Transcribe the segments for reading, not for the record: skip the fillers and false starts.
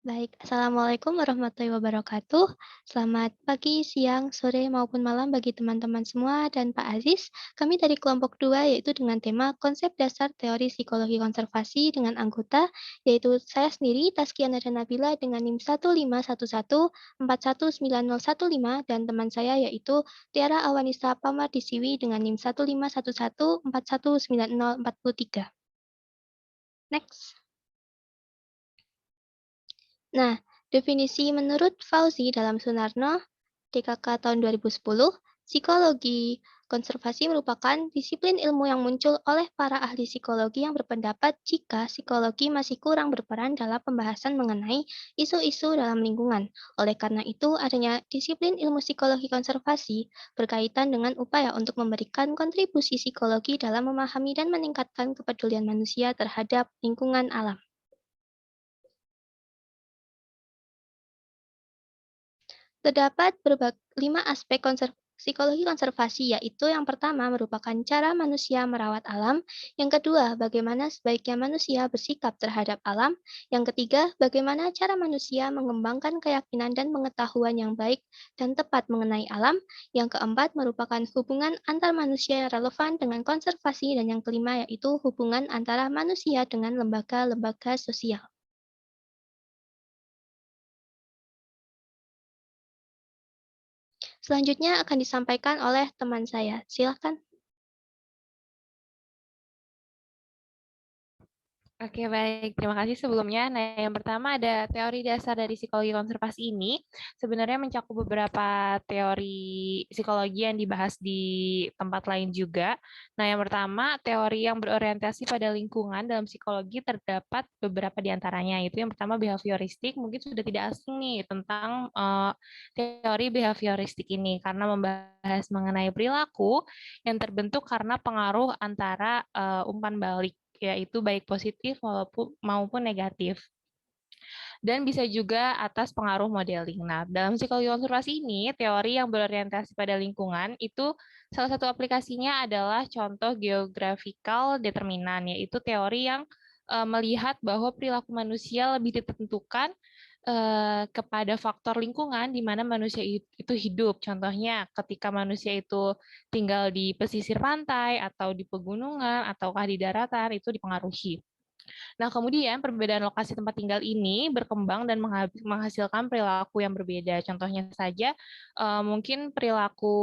Baik, Assalamualaikum warahmatullahi wabarakatuh. Selamat pagi, siang, sore, maupun malam bagi teman-teman semua dan Pak Aziz. Kami dari kelompok 2 yaitu dengan tema konsep dasar teori psikologi konservasi dengan anggota yaitu saya sendiri Tazkia Nada Nabila dengan NIM 151141915 dan teman saya yaitu Tiara Awanisa Pamardisiwi dengan NIM 15114194043. Next. Nah, definisi menurut Fauzi dalam Sunarno, DKK tahun 2010, psikologi konservasi merupakan disiplin ilmu yang muncul oleh para ahli psikologi yang berpendapat jika psikologi masih kurang berperan dalam pembahasan mengenai isu-isu dalam lingkungan. Oleh karena itu, adanya disiplin ilmu psikologi konservasi berkaitan dengan upaya untuk memberikan kontribusi psikologi dalam memahami dan meningkatkan kepedulian manusia terhadap lingkungan alam. Terdapat 5 aspek psikologi konservasi, yaitu yang pertama merupakan cara manusia merawat alam, yang kedua bagaimana sebaiknya manusia bersikap terhadap alam, yang ketiga bagaimana cara manusia mengembangkan keyakinan dan pengetahuan yang baik dan tepat mengenai alam, yang keempat merupakan hubungan antar manusia yang relevan dengan konservasi, dan yang kelima yaitu hubungan antara manusia dengan lembaga-lembaga sosial. Selanjutnya akan disampaikan oleh teman saya. Silakan. Oke, baik. Terima kasih sebelumnya. Nah, yang pertama ada teori dasar dari psikologi konservasi ini. Sebenarnya mencakup beberapa teori psikologi yang dibahas di tempat lain juga. Nah, yang pertama, teori yang berorientasi pada lingkungan dalam psikologi terdapat beberapa di antaranya. Itu yang pertama behavioristik, mungkin sudah tidak asing nih tentang teori behavioristik ini karena membahas mengenai perilaku yang terbentuk karena pengaruh antara umpan balik yaitu baik positif maupun negatif. Dan bisa juga atas pengaruh modeling. Nah, dalam psikologi konservasi ini, teori yang berorientasi pada lingkungan itu salah satu aplikasinya adalah contoh geographical determinan, yaitu teori yang melihat bahwa perilaku manusia lebih ditentukan kepada faktor lingkungan di mana manusia itu hidup. Contohnya, ketika manusia itu tinggal di pesisir pantai atau di pegunungan ataukah di daratan itu dipengaruhi. Nah, kemudian perbedaan lokasi tempat tinggal ini berkembang dan menghasilkan perilaku yang berbeda. Contohnya saja, mungkin perilaku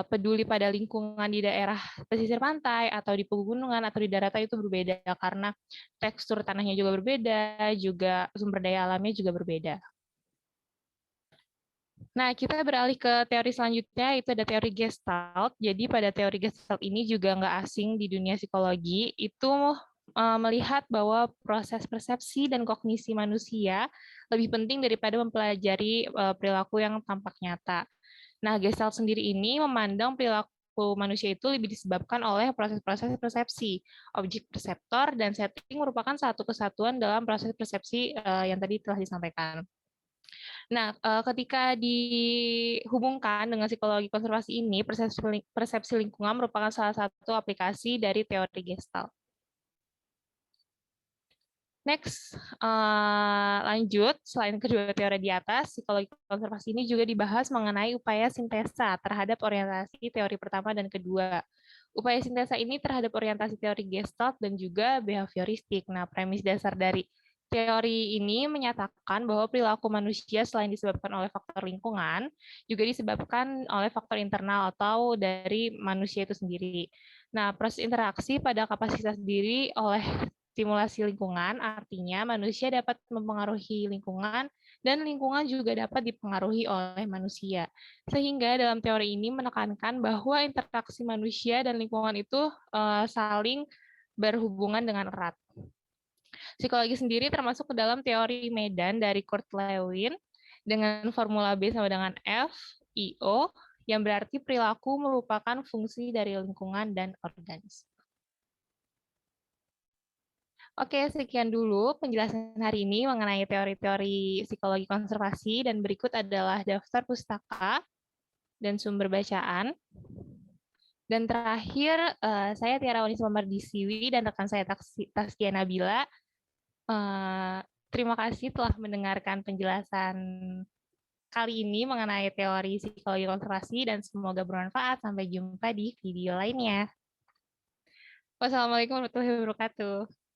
peduli pada lingkungan di daerah pesisir pantai atau di pegunungan atau di daratan itu berbeda karena tekstur tanahnya juga berbeda, juga sumber daya alamnya juga berbeda. Nah, kita beralih ke teori selanjutnya, itu ada teori Gestalt. Jadi pada teori Gestalt ini juga nggak asing di dunia psikologi, itu melihat bahwa proses persepsi dan kognisi manusia lebih penting daripada mempelajari perilaku yang tampak nyata. Nah, Gestalt sendiri ini memandang perilaku manusia itu lebih disebabkan oleh proses-proses persepsi. Objek perseptor dan setting merupakan satu kesatuan dalam proses persepsi yang tadi telah disampaikan. Nah, ketika dihubungkan dengan psikologi konservasi ini, persepsi lingkungan merupakan salah satu aplikasi dari teori Gestalt. Next, lanjut, selain kedua teori di atas, psikologi konservasi ini juga dibahas mengenai upaya sintesa terhadap orientasi teori pertama dan kedua. Upaya sintesa ini terhadap orientasi teori Gestalt dan juga behavioristik. Nah, premis dasar dari teori ini menyatakan bahwa perilaku manusia selain disebabkan oleh faktor lingkungan, juga disebabkan oleh faktor internal atau dari manusia itu sendiri. Nah, proses interaksi pada kapasitas diri oleh stimulasi lingkungan, artinya manusia dapat mempengaruhi lingkungan dan lingkungan juga dapat dipengaruhi oleh manusia. Sehingga dalam teori ini menekankan bahwa interaksi manusia dan lingkungan itu saling berhubungan dengan erat. Psikologi sendiri termasuk ke dalam teori medan dari Kurt Lewin dengan formula B sama dengan F, IO, yang berarti perilaku merupakan fungsi dari lingkungan dan organisme. Oke, sekian dulu penjelasan hari ini mengenai teori-teori psikologi konservasi dan berikut adalah daftar pustaka dan sumber bacaan. Dan terakhir, saya Tiara Wanisma Mardisiwi dan rekan saya Taskia Nabila Terima kasih telah mendengarkan penjelasan kali ini mengenai teori psikologi konservasi dan semoga bermanfaat. Sampai jumpa di video lainnya. Wassalamualaikum warahmatullahi wabarakatuh.